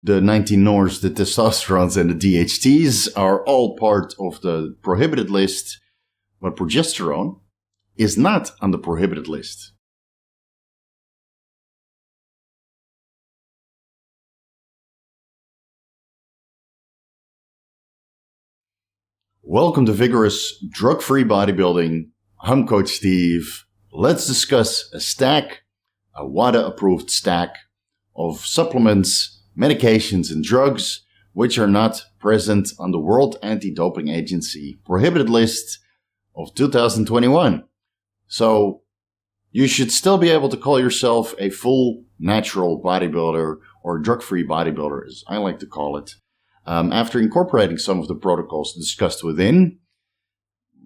The 19 NORs, the testosterones, and the DHTs are all part of the prohibited list, but progesterone is not on the prohibited list. Welcome to Vigorous Drug-Free Bodybuilding. I'm Coach Steve. Let's discuss a WADA-approved stack of supplements, medications, and drugs which are not present on the World Anti-Doping Agency prohibited list of 2021. So you should still be able to call yourself a full natural bodybuilder or drug-free bodybuilder, as I like to call it. After incorporating some of the protocols discussed within,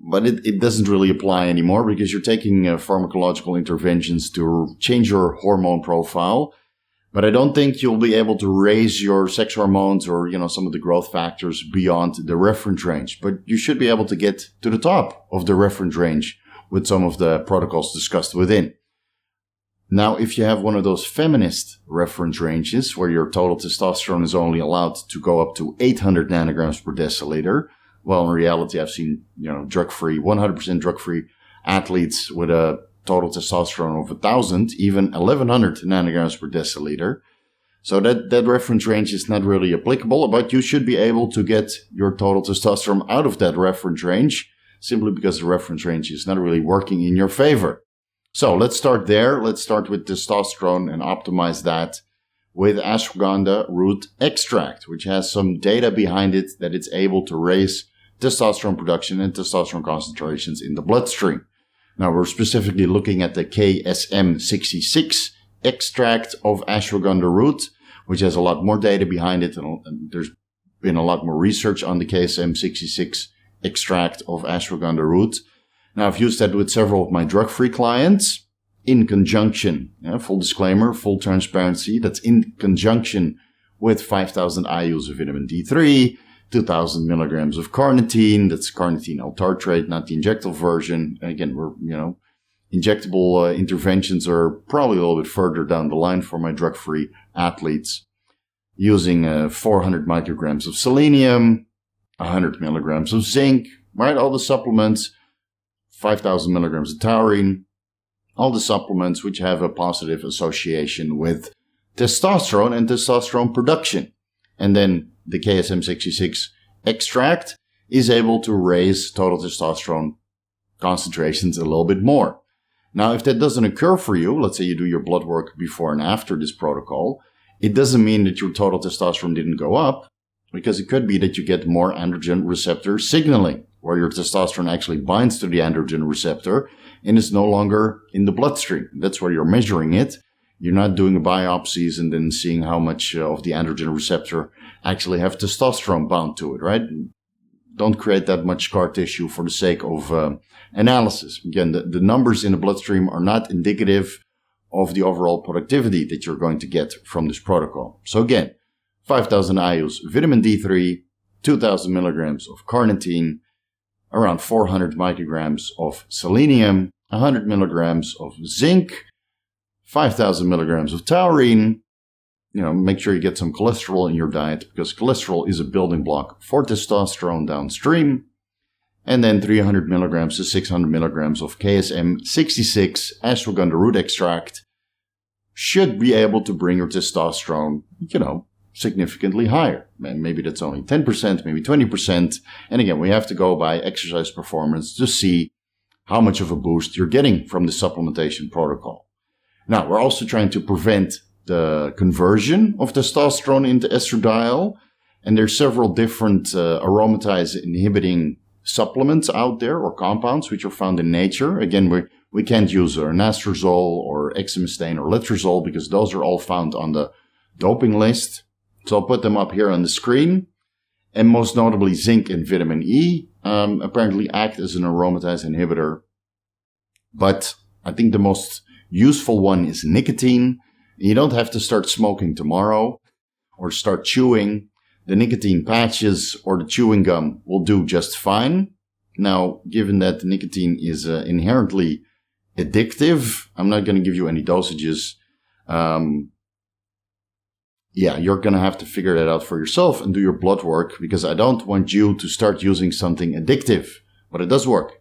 but it doesn't really apply anymore because you're taking pharmacological interventions to change your hormone profile. But I don't think you'll be able to raise your sex hormones or, some of the growth factors beyond the reference range. But you should be able to get to the top of the reference range with some of the protocols discussed within. Now, if you have one of those feminist reference ranges where your total testosterone is only allowed to go up to 800 nanograms per deciliter, well, in reality, I've seen, drug-free, 100% drug-free athletes with a total testosterone of 1,000, even 1,100 nanograms per deciliter. So that reference range is not really applicable, but you should be able to get your total testosterone out of that reference range simply because the reference range is not really working in your favor. So let's start there. Let's start with testosterone and optimize that with ashwagandha root extract, which has some data behind it that it's able to raise testosterone production and testosterone concentrations in the bloodstream. Now we're specifically looking at the KSM66 extract of ashwagandha root, which has a lot more data behind it. And there's been a lot more research on the KSM66 extract of ashwagandha root. Now, I've used that with several of my drug-free clients in conjunction, full disclaimer, full transparency, that's in conjunction with 5,000 IUs of vitamin D3, 2,000 milligrams of carnitine, that's carnitine L-tartrate, not the injectable version. And again, injectable interventions are probably a little bit further down the line for my drug-free athletes, using 400 micrograms of selenium, 100 milligrams of zinc, right? All the supplements. 5,000 milligrams of taurine, all the supplements which have a positive association with testosterone and testosterone production. And then the KSM66 extract is able to raise total testosterone concentrations a little bit more. Now, if that doesn't occur for you, let's say you do your blood work before and after this protocol, it doesn't mean that your total testosterone didn't go up, because it could be that you get more androgen receptor signaling, where your testosterone actually binds to the androgen receptor and is no longer in the bloodstream. That's where you're measuring it. You're not doing biopsies and then seeing how much of the androgen receptor actually have testosterone bound to it, right? Don't create that much scar tissue for the sake of analysis. Again, the numbers in the bloodstream are not indicative of the overall productivity that you're going to get from this protocol. So again, 5,000 IUs vitamin D3, 2,000 milligrams of carnitine, around 400 micrograms of selenium, 100 milligrams of zinc, 5,000 milligrams of taurine. Make sure you get some cholesterol in your diet because cholesterol is a building block for testosterone downstream. And then 300 milligrams to 600 milligrams of KSM66 ashwagandha root extract should be able to bring your testosterone, significantly higher. And maybe that's only 10%, maybe 20%. And again, we have to go by exercise performance to see how much of a boost you're getting from the supplementation protocol. Now, we're also trying to prevent the conversion of testosterone into estradiol. And there's several different aromatase inhibiting supplements out there or compounds which are found in nature. Again, we can't use anastrozole or exemestane or letrozole because those are all found on the doping list. So I'll put them up here on the screen. And most notably, zinc and vitamin E apparently act as an aromatase inhibitor. But I think the most useful one is nicotine. You don't have to start smoking tomorrow or start chewing. The nicotine patches or the chewing gum will do just fine. Now, given that the nicotine is inherently addictive, I'm not going to give you any dosages. yeah, you're going to have to figure that out for yourself and do your blood work, because I don't want you to start using something addictive. But it does work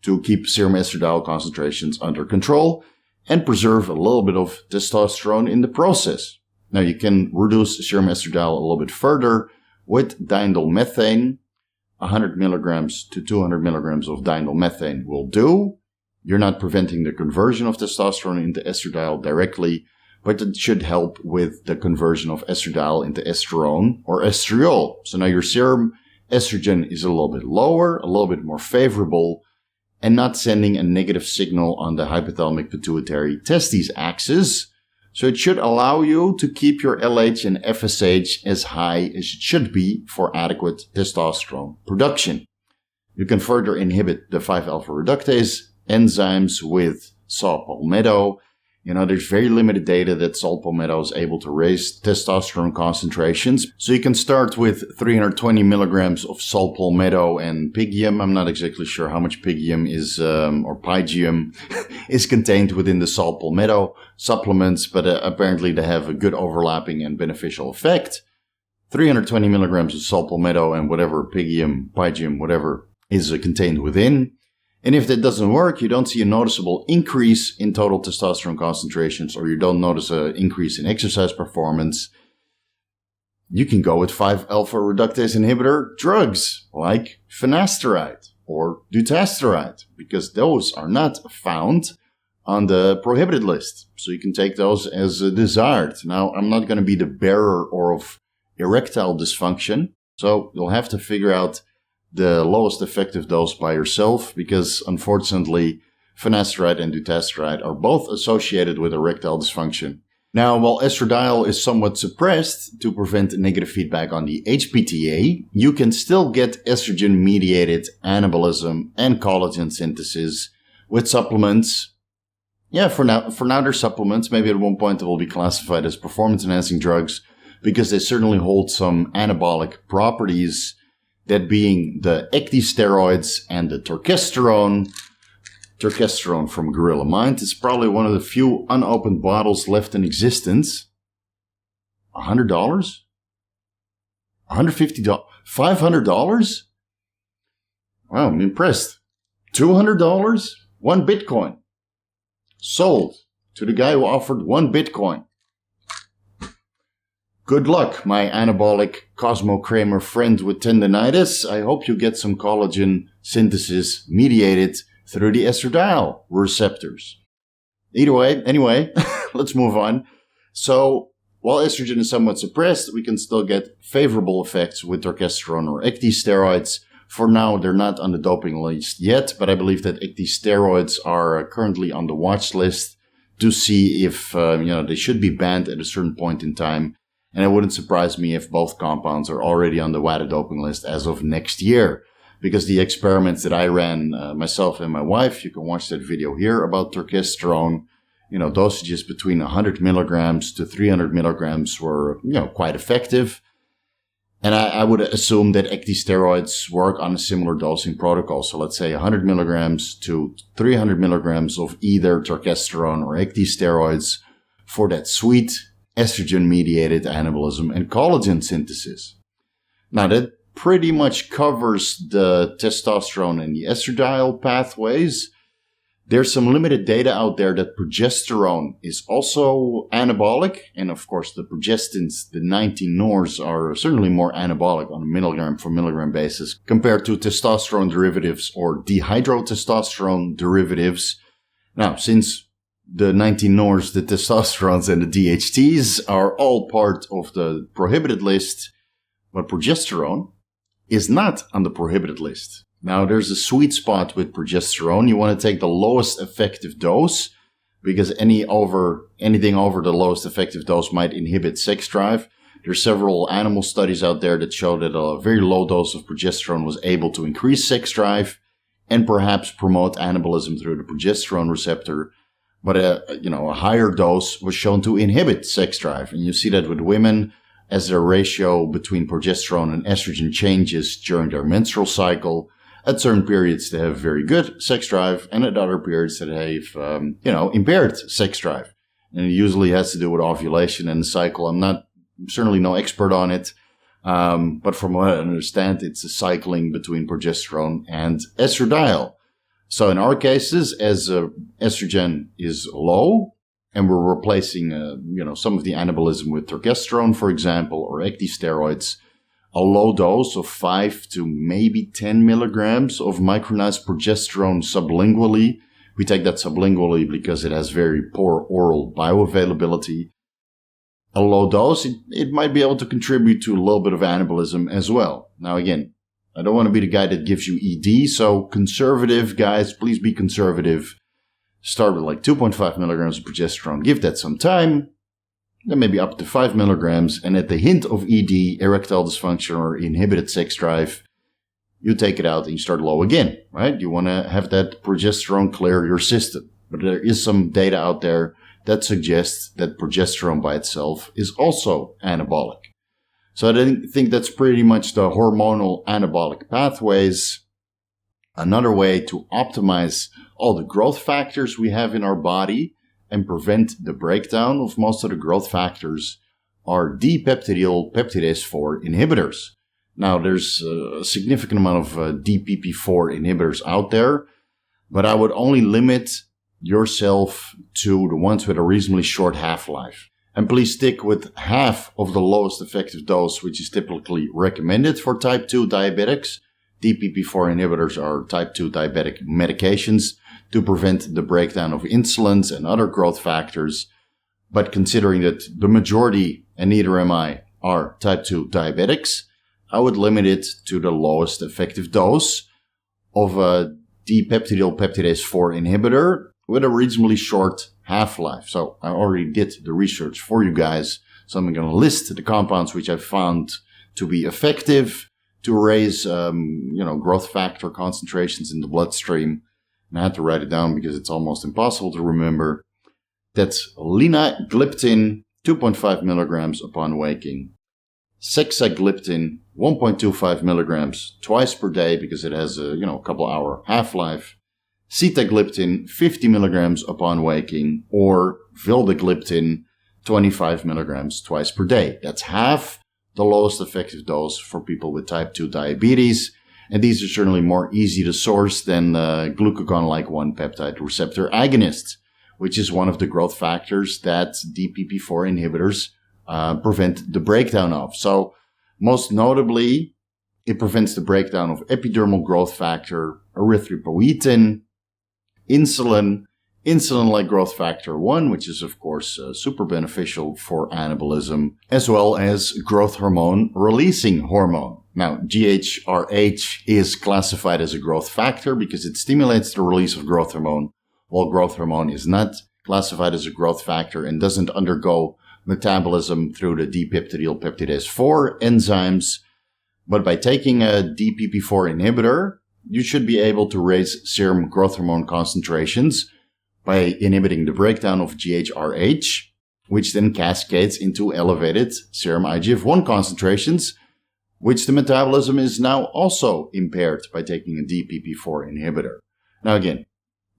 to keep serum estradiol concentrations under control and preserve a little bit of testosterone in the process. Now, you can reduce serum estradiol a little bit further with diindolylmethane. 100 milligrams to 200 milligrams of diindolylmethane will do. You're not preventing the conversion of testosterone into estradiol directly, but it should help with the conversion of estradiol into estrone or estriol. So now your serum estrogen is a little bit lower, a little bit more favorable, and not sending a negative signal on the hypothalamic pituitary testes axis. So it should allow you to keep your LH and FSH as high as it should be for adequate testosterone production. You can further inhibit the 5-alpha reductase enzymes with saw Palmetto. There's very limited data that saw Palmetto is able to raise testosterone concentrations. So you can start with 320 milligrams of saw Palmetto and pygium. I'm not exactly sure how much pygium is, or pygium is contained within the saw Palmetto supplements, but apparently they have a good overlapping and beneficial effect. 320 milligrams of saw Palmetto and whatever pygium, whatever is contained within. And if that doesn't work, you don't see a noticeable increase in total testosterone concentrations, or you don't notice an increase in exercise performance, you can go with 5-alpha reductase inhibitor drugs like finasteride or dutasteride, because those are not found on the prohibited list. So you can take those as desired. Now, I'm not going to be the bearer of erectile dysfunction, so you'll have to figure out the lowest effective dose by yourself, because unfortunately finasteride and dutasteride are both associated with erectile dysfunction. Now, while estradiol is somewhat suppressed to prevent negative feedback on the HPTA, you can still get estrogen-mediated anabolism and collagen synthesis with supplements. Yeah, for now they're supplements. Maybe at one point they will be classified as performance-enhancing drugs, because they certainly hold some anabolic properties, that being the Ecdysteroids and the Turkesterone. Turkesterone from Gorilla Mind is probably one of the few unopened bottles left in existence. $100? $150? $500? Wow, I'm impressed. $200? 1 Bitcoin. Sold to the guy who offered 1 Bitcoin. Good luck, my anabolic Cosmo Kramer friend with tendinitis. I hope you get some collagen synthesis mediated through the estradiol receptors. Anyway, let's move on. So, while estrogen is somewhat suppressed, we can still get favorable effects with Turkesterone or Ecdysteroids. For now, they're not on the doping list yet, but I believe that Ecdysteroids are currently on the watch list to see if they should be banned at a certain point in time. And it wouldn't surprise me if both compounds are already on the WADA doping list as of next year. Because the experiments that I ran myself and my wife, you can watch that video here about Turkesterone, dosages between 100 milligrams to 300 milligrams were, quite effective. And I would assume that Ecdysteroids work on a similar dosing protocol. So let's say 100 milligrams to 300 milligrams of either Turkesterone or Ecdysteroids for that sweet estrogen-mediated anabolism and collagen synthesis. Now, that pretty much covers the testosterone and the estradiol pathways. There's some limited data out there that progesterone is also anabolic. And of course, the progestins, the 19-nors, are certainly more anabolic on a milligram for milligram basis compared to testosterone derivatives or dihydrotestosterone derivatives. Now, since the 19-nors, the testosterones, and the DHTs are all part of the prohibited list, but progesterone is not on the prohibited list. Now, there's a sweet spot with progesterone. You want to take the lowest effective dose, because anything over the lowest effective dose might inhibit sex drive. There's several animal studies out there that show that a very low dose of progesterone was able to increase sex drive and perhaps promote anabolism through the progesterone receptor. But a higher dose was shown to inhibit sex drive. And you see that with women as their ratio between progesterone and estrogen changes during their menstrual cycle. At certain periods, they have very good sex drive, and at other periods, they have, impaired sex drive. And it usually has to do with ovulation and the cycle. I'm not I'm certainly no expert on it. But from what I understand, it's a cycling between progesterone and estradiol. So in our cases, as estrogen is low, and we're replacing, some of the anabolism with turkesterone, for example, or ecdysteroids, a low dose of 5 to maybe 10 milligrams of micronized progesterone sublingually. We take that sublingually because it has very poor oral bioavailability. A low dose, it might be able to contribute to a little bit of anabolism as well. Now again, I don't want to be the guy that gives you ED, so conservative, guys, please be conservative. Start with like 2.5 milligrams of progesterone, give that some time, then maybe up to 5 milligrams, and at the hint of ED, erectile dysfunction or inhibited sex drive, you take it out and you start low again, right? You want to have that progesterone clear your system. But there is some data out there that suggests that progesterone by itself is also anabolic. So I think that's pretty much the hormonal anabolic pathways. Another way to optimize all the growth factors we have in our body and prevent the breakdown of most of the growth factors are dipeptidyl peptidase 4 inhibitors. Now, there's a significant amount of DPP4 inhibitors out there, but I would only limit yourself to the ones with a reasonably short half-life. And please stick with half of the lowest effective dose, which is typically recommended for type 2 diabetics. DPP4 inhibitors are type 2 diabetic medications to prevent the breakdown of insulins and other growth factors. But considering that the majority, and neither am I, are type 2 diabetics, I would limit it to the lowest effective dose of a dipeptidyl peptidase 4 inhibitor with a reasonably short half-life. So I already did the research for you guys. So I'm going to list the compounds which I found to be effective to raise, growth factor concentrations in the bloodstream. And I had to write it down because it's almost impossible to remember. That's linagliptin, 2.5 milligrams upon waking. Sexagliptin, 1.25 milligrams twice per day because it has a, couple hour half-life. Sitagliptin, 50 milligrams upon waking, or vildagliptin, 25 milligrams twice per day. That's half the lowest effective dose for people with type 2 diabetes. And these are certainly more easy to source than glucagon-like 1 peptide receptor agonists, which is one of the growth factors that DPP4 inhibitors prevent the breakdown of. So most notably, it prevents the breakdown of epidermal growth factor, erythropoietin, insulin-like growth factor 1, which is, of course, super beneficial for anabolism, as well as growth hormone-releasing hormone. Now, GHRH is classified as a growth factor because it stimulates the release of growth hormone, while growth hormone is not classified as a growth factor and doesn't undergo metabolism through the dipeptidyl peptidase 4 enzymes. But by taking a DPP4 inhibitor, you should be able to raise serum growth hormone concentrations by inhibiting the breakdown of GHRH, which then cascades into elevated serum IGF-1 concentrations, which the metabolism is now also impaired by taking a DPP4 inhibitor. Now again,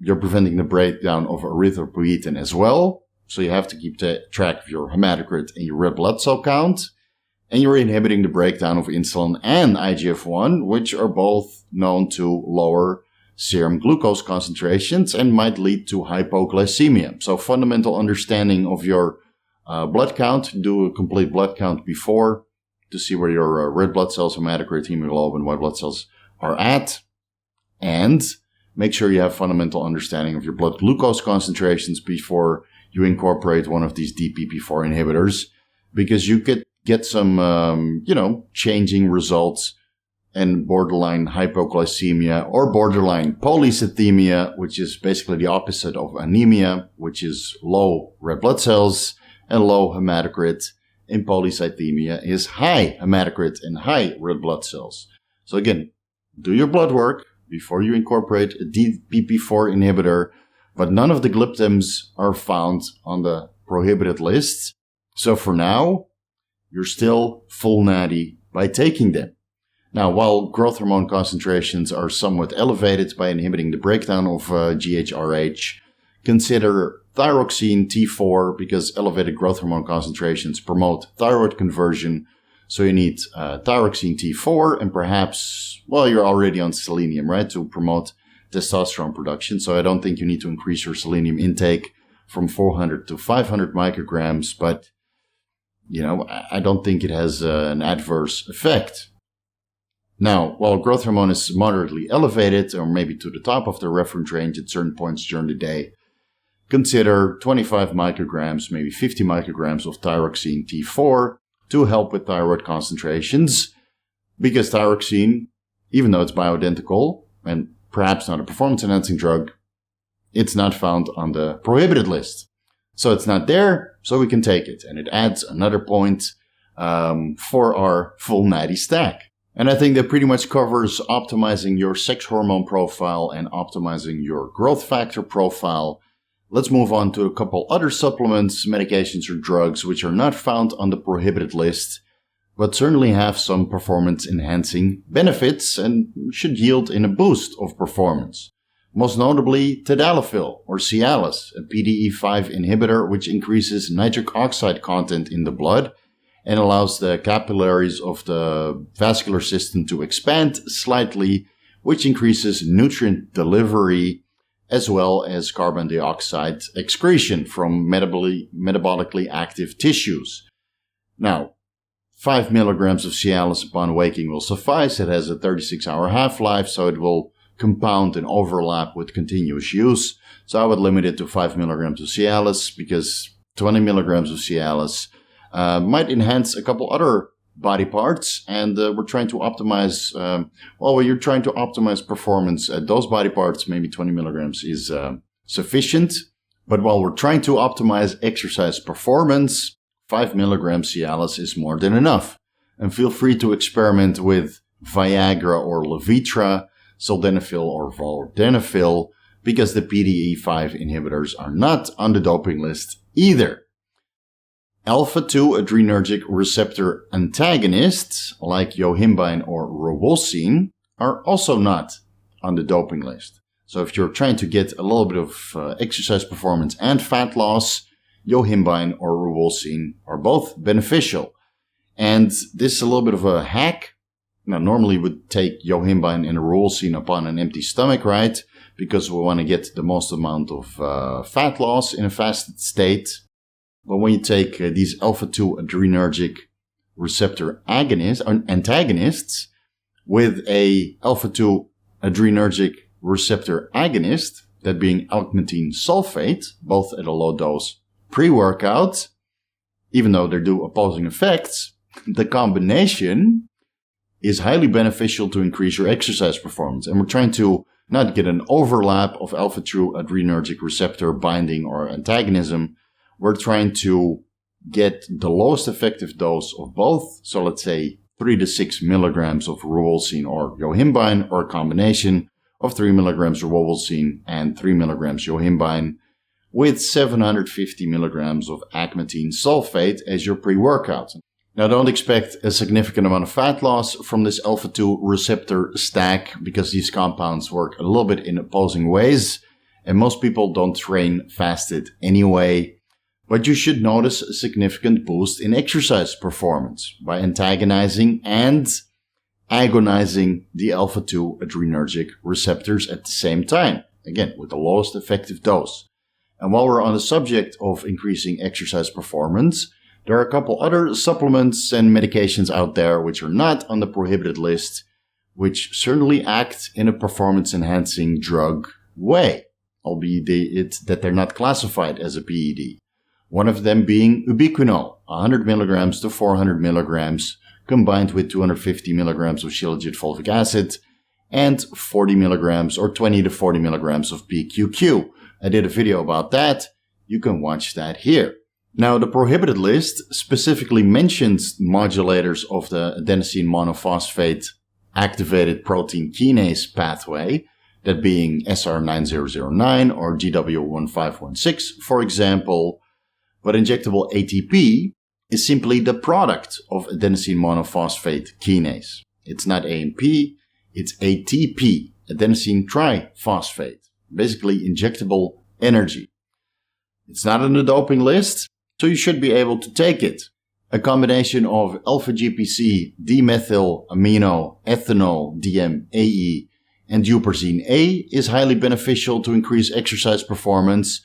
you're preventing the breakdown of erythropoietin as well, so you have to keep track of your hematocrit and your red blood cell count. And you're inhibiting the breakdown of insulin and IGF-1, which are both known to lower serum glucose concentrations and might lead to hypoglycemia. So fundamental understanding of your blood count. Do a complete blood count before to see where your red blood cells, hematocrit, hemoglobin, white blood cells are at. And make sure you have fundamental understanding of your blood glucose concentrations before you incorporate one of these DPP4 inhibitors, because you could get some, changing results and borderline hypoglycemia or borderline polycythemia, which is basically the opposite of anemia, which is low red blood cells and low hematocrit. And polycythemia is high hematocrit and high red blood cells. So again, do your blood work before you incorporate a DPP4 inhibitor, but none of the gliptins are found on the prohibited list. So for now, you're still full natty by taking them. Now, while growth hormone concentrations are somewhat elevated by inhibiting the breakdown of GHRH, consider thyroxine T4 because elevated growth hormone concentrations promote thyroid conversion. So you need thyroxine T4 and perhaps, well, you're already on selenium, right, to promote testosterone production. So I don't think you need to increase your selenium intake from 400 to 500 micrograms, but, I don't think it has an adverse effect. Now, while growth hormone is moderately elevated, or maybe to the top of the reference range at certain points during the day, consider 25 micrograms, maybe 50 micrograms of thyroxine T4 to help with thyroid concentrations, because thyroxine, even though it's bioidentical and perhaps not a performance-enhancing drug, it's not found on the prohibited list. So it's not there, so we can take it. And it adds another point for our full natty stack. And I think that pretty much covers optimizing your sex hormone profile and optimizing your growth factor profile. Let's move on to a couple other supplements, medications, or drugs which are not found on the prohibited list, but certainly have some performance-enhancing benefits and should yield in a boost of performance. Most notably, tadalafil, or Cialis, a PDE5 inhibitor which increases nitric oxide content in the blood and allows the capillaries of the vascular system to expand slightly, which increases nutrient delivery as well as carbon dioxide excretion from metabolically active tissues. Now, 5 milligrams of Cialis upon waking will suffice. It has a 36-hour half-life, so it will compound and overlap with continuous use. So I would limit it to 5 milligrams of Cialis because 20 milligrams of Cialis might enhance a couple other body parts, and we're trying to optimize, when you're trying to optimize performance at those body parts, maybe 20 milligrams is sufficient. But while we're trying to optimize exercise performance, 5 milligrams Cialis is more than enough. And feel free to experiment with Viagra or Levitra, sildenafil or vardenafil, because the PDE5 inhibitors are not on the doping list either. Alpha-2 adrenergic receptor antagonists, like Yohimbine or Revulsine, are also not on the doping list. So if you're trying to get a little bit of exercise performance and fat loss, Yohimbine or Revulsine are both beneficial. And this is a little bit of a hack. Now, normally we would take Yohimbine and Revulsine upon an empty stomach, right? Because we want to get the most amount of fat loss in a fasted state. But when you take these alpha-2 adrenergic receptor antagonists with a alpha-2 adrenergic receptor agonist, that being Alkmetine sulfate, both at a low dose pre-workout, even though they do opposing effects, the combination is highly beneficial to increase your exercise performance. And we're trying to not get an overlap of alpha-2 adrenergic receptor binding or antagonism. We're trying to get the lowest effective dose of both. So let's say 3 to 6 milligrams of Revulsine or Yohimbine, or a combination of 3 milligrams Revulsine and 3 milligrams Yohimbine with 750 milligrams of Alkmetine sulfate as your pre-workout. Now, don't expect a significant amount of fat loss from this alpha-2 receptor stack because these compounds work a little bit in opposing ways, and most people don't train fasted anyway. But you should notice a significant boost in exercise performance by antagonizing and agonizing the alpha-2 adrenergic receptors at the same time, again, with the lowest effective dose. And while we're on the subject of increasing exercise performance, there are a couple other supplements and medications out there which are not on the prohibited list, which certainly act in a performance-enhancing drug way, albeit that they're not classified as a PED. One of them being ubiquinol, 100 milligrams to 400 milligrams, combined with 250 milligrams of shilajit fulvic acid, and 40 milligrams or 20 to 40 milligrams of PQQ. I did a video about that. You can watch that here. Now, the prohibited list specifically mentions modulators of the adenosine monophosphate activated protein kinase pathway, that being SR9009 or GW1516, for example. But injectable ATP is simply the product of adenosine monophosphate kinase. It's not AMP, it's ATP, adenosine triphosphate, basically injectable energy. It's not on the doping list, so you should be able to take it. A combination of alpha-GPC, dimethylamino, ethanol, DMAE, and huperzine A is highly beneficial to increase exercise performance.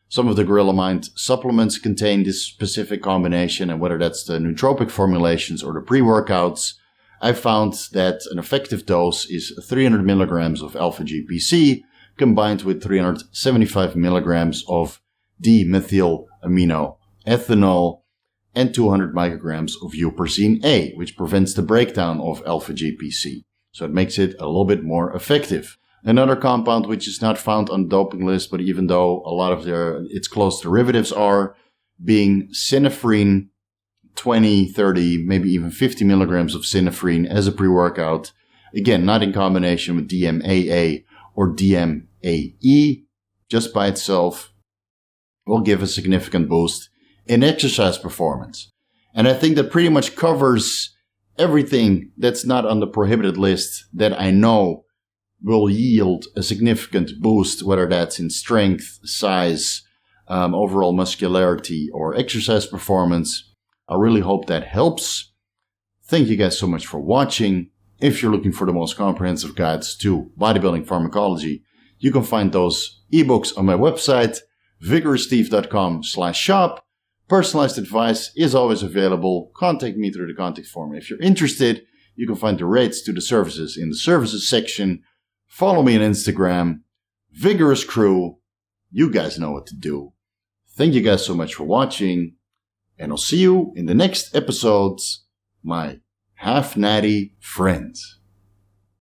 Some of the Gorilla Mind supplements contain this specific combination, and whether that's the nootropic formulations or the pre-workouts, I found that an effective dose is 300 milligrams of alpha-GPC combined with 375 milligrams of dimethylamino, ethanol, and 200 micrograms of huperzine A, which prevents the breakdown of alpha-GPC. So it makes it a little bit more effective. Another compound which is not found on the doping list, but even though a lot of its close derivatives are, being Synephrine, 20, 30, maybe even 50 milligrams of Synephrine as a pre-workout. Again, not in combination with DMAA or DMAE, just by itself will give a significant boost in exercise performance. And I think that pretty much covers everything that's not on the prohibited list that I know will yield a significant boost, whether that's in strength, size, overall muscularity, or exercise performance. I really hope that helps. Thank you guys so much for watching. If you're looking for the most comprehensive guides to bodybuilding pharmacology, you can find those ebooks on my website, VigorousSteve.com/shop. Personalized advice is always available. Contact me through the contact form. If you're interested, you can find the rates to the services in the services section. Follow me on Instagram, Vigorous Crew. You guys know what to do. Thank you guys so much for watching, and I'll see you in the next episodes, my half-natty friends.